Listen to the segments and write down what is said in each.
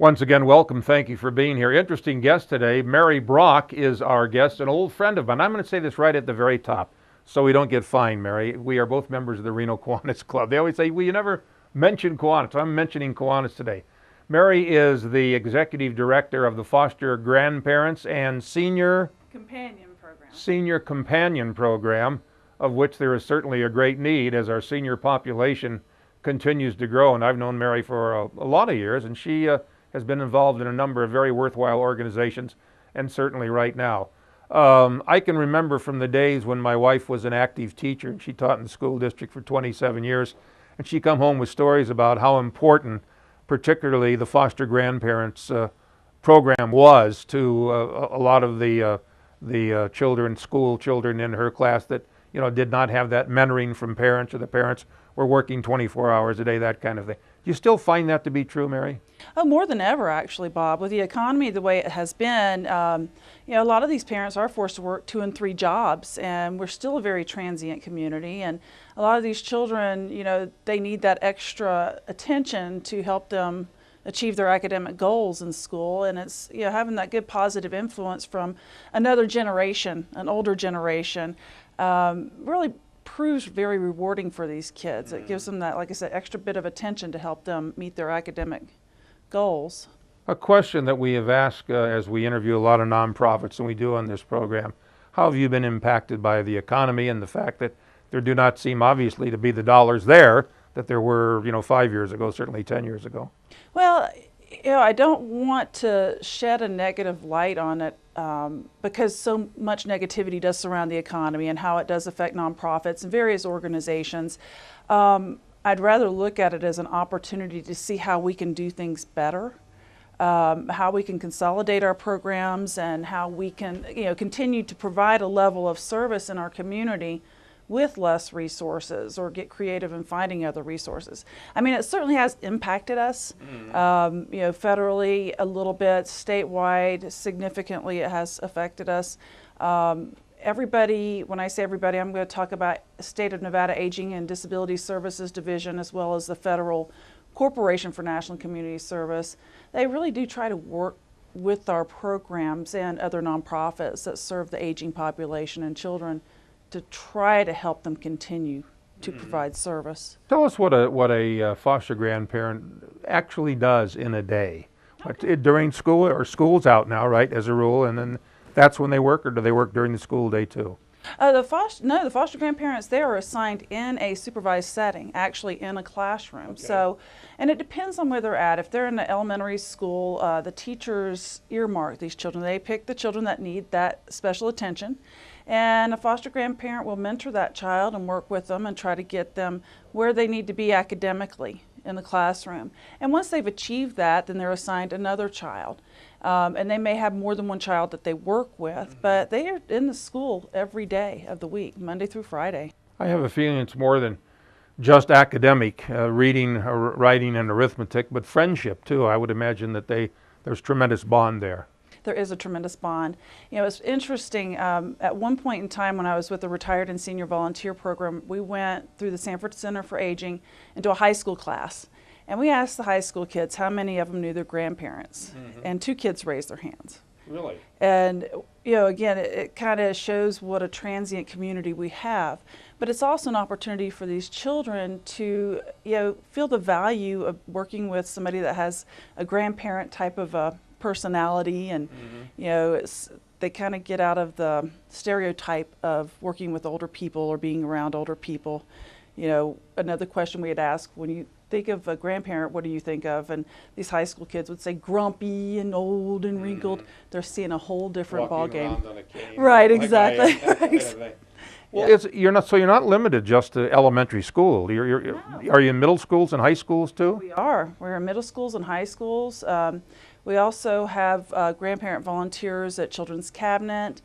Once again, welcome. Thank you for being here. Interesting guest today. Mary Brock is our guest, an old friend of mine. I'm going to say this right at the very top so we don't get fined, Mary. We are both members of the Reno Kiwanis Club. They always say, well, you never mention Kiwanis. I'm mentioning Kiwanis today. Mary is the executive director of the Foster Grandparents and Senior Companion Program, of which there is certainly a great need as our senior population continues to grow. And I've known Mary for a lot of years, and she has been involved in a number of very worthwhile organizations, and certainly right now. I can remember from the days when my wife was an active teacher, and she taught in the school district for 27 years, and she come home with stories about how important, particularly the foster grandparents program was to a lot of the children, school children in her class that did not have that mentoring from parents, or the parents were working 24 hours a day, that kind of thing. Do you still find that to be true, Mary? Oh, more than ever, actually, Bob. With the economy the way it has been, a lot of these parents are forced to work 2 and 3 jobs, and we're still a very transient community. And a lot of these children, they need that extra attention to help them achieve their academic goals in school. And it's, having that good positive influence from another generation, an older generation, really proves very rewarding for these kids. It gives them that, like I said, extra bit of attention to help them meet their academic goals. A question that we have asked as we interview a lot of nonprofits, and we do on this program: how have you been impacted by the economy and the fact that there do not seem obviously to be the dollars there that there were 5 years ago, certainly 10 years ago? Well, I don't want to shed a negative light on it because so much negativity does surround the economy and how it does affect nonprofits and various organizations. I'd rather look at it as an opportunity to see how we can do things better, how we can consolidate our programs, and how we can continue to provide a level of service in our community with less resources, or get creative in finding other resources. I mean, it certainly has impacted us, federally a little bit, statewide significantly it has affected us. Everybody, when I say everybody, I'm going to talk about State of Nevada Aging and Disability Services Division, as well as the Federal Corporation for National Community Service. They really do try to work with our programs and other nonprofits that serve the aging population and children to try to help them continue to provide service. Tell us what a foster grandparent actually does in a day. Okay. During school, or school's out now, right, as a rule, and then that's when they work, or do they work during the school day too? The foster grandparents, they are assigned in a supervised setting, actually in a classroom. Okay. So, and it depends on where they're at. If they're in the elementary school, the teachers earmark these children. They pick the children that need that special attention. And a foster grandparent will mentor that child and work with them and try to get them where they need to be academically in the classroom. And once they've achieved that, then they're assigned another child. And they may have more than one child that they work with, but they are in the school every day of the week, Monday through Friday. I have a feeling it's more than just academic, reading, writing, and arithmetic, but friendship too. I would imagine that there's tremendous bond there. There is a tremendous bond. It's interesting, at one point in time when I was with the Retired and Senior Volunteer Program, we went through the Sanford Center for Aging into a high school class. And we asked the high school kids how many of them knew their grandparents. And 2 kids raised their hands. Really? And, again, it kind of shows what a transient community we have. But it's also an opportunity for these children to, feel the value of working with somebody that has a grandparent type of a personality, and they kind of get out of the stereotype of working with older people or being around older people. Another question we had asked, when you think of a grandparent, what do you think of? And these high school kids would say grumpy and old and wrinkled. They're seeing a whole different ball game. Walking around on a cane, right, like exactly. kind of thing. Well, you're not limited just to elementary school. No. Are you in middle schools and high schools too? We are. We're in middle schools and high schools. We also have grandparent volunteers at Children's Cabinet,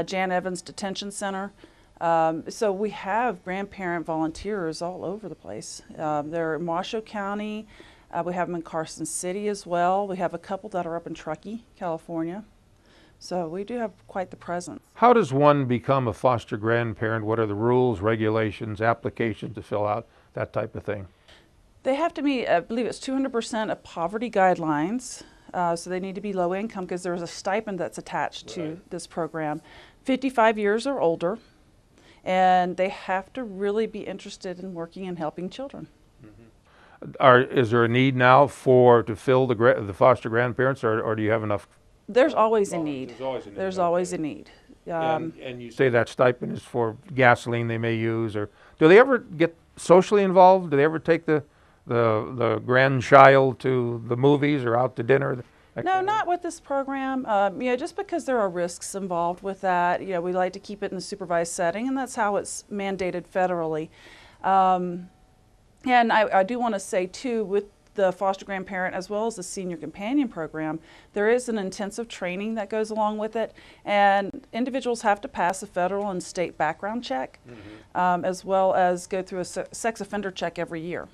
Jan Evans Detention Center. So we have grandparent volunteers all over the place. They're in Washoe County. We have them in Carson City as well. We have a couple that are up in Truckee, California. So we do have quite the presence. How does one become a foster grandparent? What are the rules, regulations, applications to fill out, that type of thing? They have to meet, I believe it's 200% of poverty guidelines. So they need to be low income because there's a stipend that's attached to this program. 55 years or older, and they have to really be interested in working and helping children. Is there a need now to fill the foster grandparents, or do you have enough? There's always a need. There's always a need. And you say that stipend is for gasoline they may use, or do they ever get socially involved? Do they ever take the grandchild to the movies or out to dinner? No, not with this program. Just because there are risks involved with that. We like to keep it in a supervised setting, and that's how it's mandated federally. And I do want to say, too, with the foster grandparent as well as the senior companion program, there is an intensive training that goes along with it, and individuals have to pass a federal and state background check, as well as go through a sex offender check every year.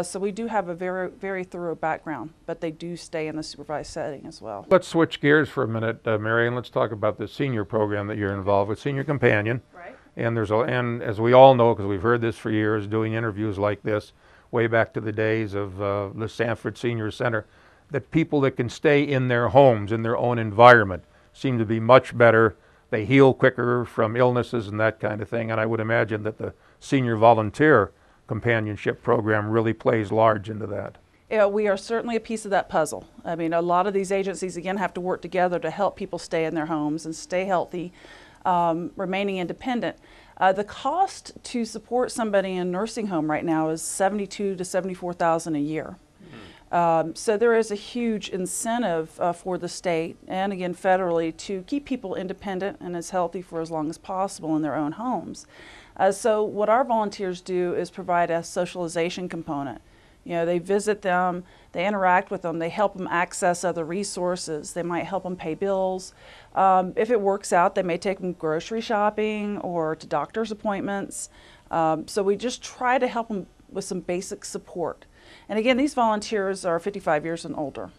So we do have a very, very thorough background, but they do stay in the supervised setting as well. Let's switch gears for a minute, Mary, and let's talk about the senior program that you're involved with, Senior Companion. Right. And and as we all know, because we've heard this for years, doing interviews like this, way back to the days of the Sanford Senior Center, that people that can stay in their homes, in their own environment, seem to be much better. They heal quicker from illnesses and that kind of thing. And I would imagine that the senior volunteer companionship program really plays large into that. Yeah, we are certainly a piece of that puzzle. I mean, a lot of these agencies, again, have to work together to help people stay in their homes and stay healthy, remaining independent. The cost to support somebody in a nursing home right now is $72,000 to $74,000 a year. So there is a huge incentive for the state and again federally to keep people independent and as healthy for as long as possible in their own homes. So what our volunteers do is provide a socialization component. They visit them, they interact with them, they help them access other resources, they might help them pay bills. If it works out, they may take them grocery shopping or to doctor's appointments. So we just try to help them with some basic support. And again, these volunteers are 55 years and older.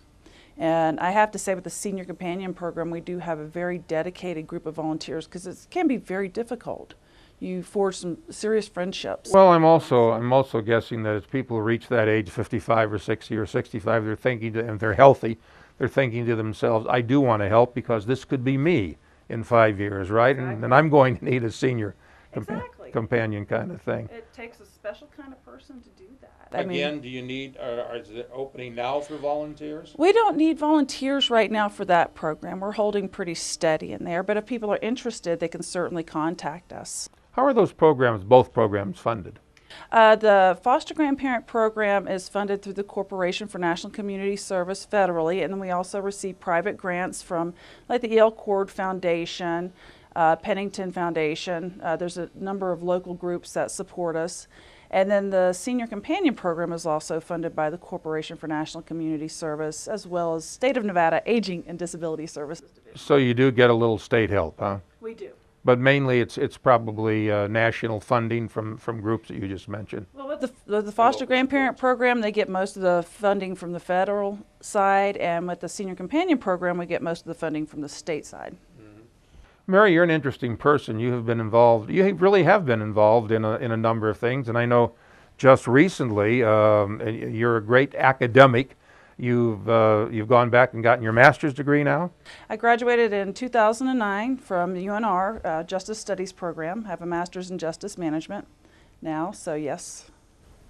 And I have to say with the Senior Companion Program, we do have a very dedicated group of volunteers because it can be very difficult. You forge some serious friendships. Well, I'm also guessing that as people reach that age, 55 or 60 or 65, they're thinking, and they're healthy, they're thinking to themselves, I do want to help because this could be me in 5 years, right? Exactly. And I'm going to need a senior companion kind of thing. It takes a special kind of person to do that. Again, do you need, is it opening now for volunteers? We don't need volunteers right now for that program. We're holding pretty steady in there, but if people are interested, they can certainly contact us. How are those programs, both programs, funded? The Foster Grandparent Program is funded through the Corporation for National Community Service federally, and then we also receive private grants from like the E.L. Cord Foundation, Pennington Foundation. There's a number of local groups that support us. And then the Senior Companion Program is also funded by the Corporation for National Community Service, as well as State of Nevada Aging and Disability Services Division. So you do get a little state help, huh? We do. But mainly it's probably national funding from groups that you just mentioned. Well, with the Foster Grandparent Program, they get most of the funding from the federal side, and with the Senior Companion Program, we get most of the funding from the state side. Mary, you're an interesting person. You really have been involved in a number of things, and I know just recently you're a great academic. You've gone back and gotten your master's degree now? I graduated in 2009 from UNR Justice Studies program. I have a master's in justice management now, so yes.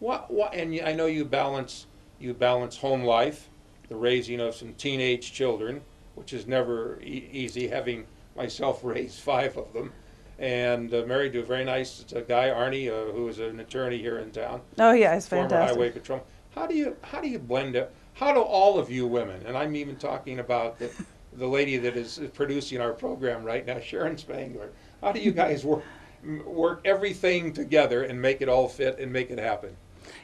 And I know you balance home life, the raising of some teenage children, which is never easy, having myself raised 5 of them, and married to a very nice guy, Arnie, who is an attorney here in town. Oh yeah, he's former fantastic. Highway Patrol. How do you blend it? How do all of you women, and I'm even talking about the lady that is producing our program right now, Sharon Spangler, how do you guys work everything together and make it all fit and make it happen?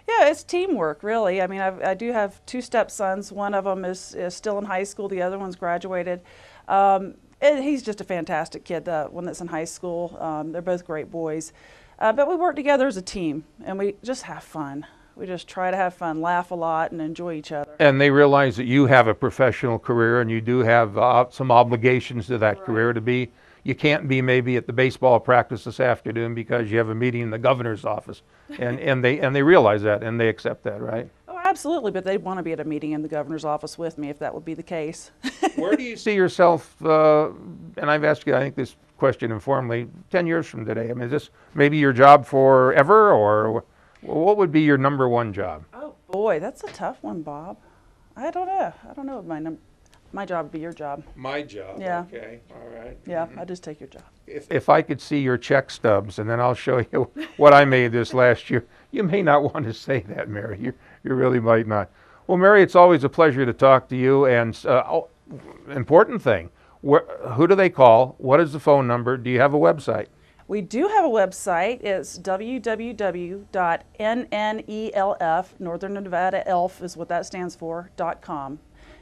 Yeah, it's teamwork, really. I mean, I do have 2 stepsons. One of them is still in high school. The other one's graduated. He's just a fantastic kid, the one that's in high school. They're both great boys. But we work together as a team, and we just have fun. We just try to have fun, laugh a lot, and enjoy each other. And they realize that you have a professional career, and you do have some obligations to that career to be. You can't be maybe at the baseball practice this afternoon because you have a meeting in the governor's office, and they realize that and they accept that, right? Oh, Absolutely, but they'd want to be at a meeting in the governor's office with me if that would be the case. Where do you see yourself, and I've asked you, I think, this question informally, 10 years from today? I mean, is this maybe your job forever, or what would be your number one job? Oh boy, that's a tough one, Bob. I don't know. I don't know if my job would be your job. My job, Yeah. okay, all right. Yeah, I just take your job. If I could see your check stubs, and then I'll show you what I made this last year. You may not want to say that, Mary. You really might not. Well, Mary, it's always a pleasure to talk to you. And important thing, who do they call? What is the phone number? Do you have a website? We do have a website. It's www.nnelf, Northern Nevada ELF is what that stands for, .com.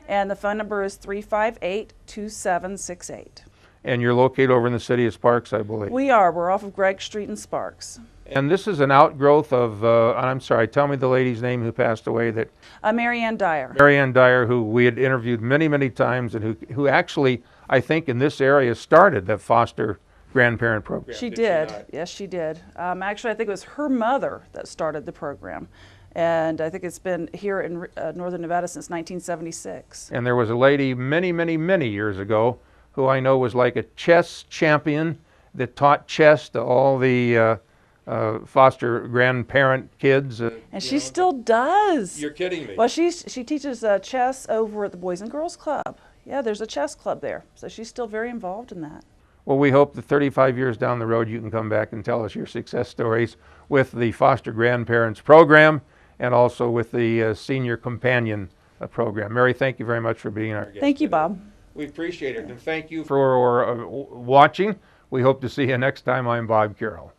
And the phone number is 358-2768. And you're located over in the city of Sparks, I believe. We are. We're off of Gregg Street in Sparks. And this is an outgrowth of, I'm sorry, tell me the lady's name who passed away. That Mary Ann Dyer. Mary Ann Dyer, who we had interviewed many, many times, and who actually, I think, in this area started the Foster Grandparent program. She did. Yes, she did. Actually, I think it was her mother that started the program. And I think it's been here in Northern Nevada since 1976. And there was a lady many, many, many years ago who I know was like a chess champion that taught chess to all the foster grandparent kids. And she still does. You're kidding me. Well, she teaches chess over at the Boys and Girls Club. Yeah, there's a chess club there. So she's still very involved in that. Well, we hope that 35 years down the road you can come back and tell us your success stories with the Foster Grandparents program and also with the Senior Companion program. Mary, thank you very much for being our guest. Thank you, today. Bob. We appreciate it, and thank you for watching. We hope to see you next time. I'm Bob Carroll.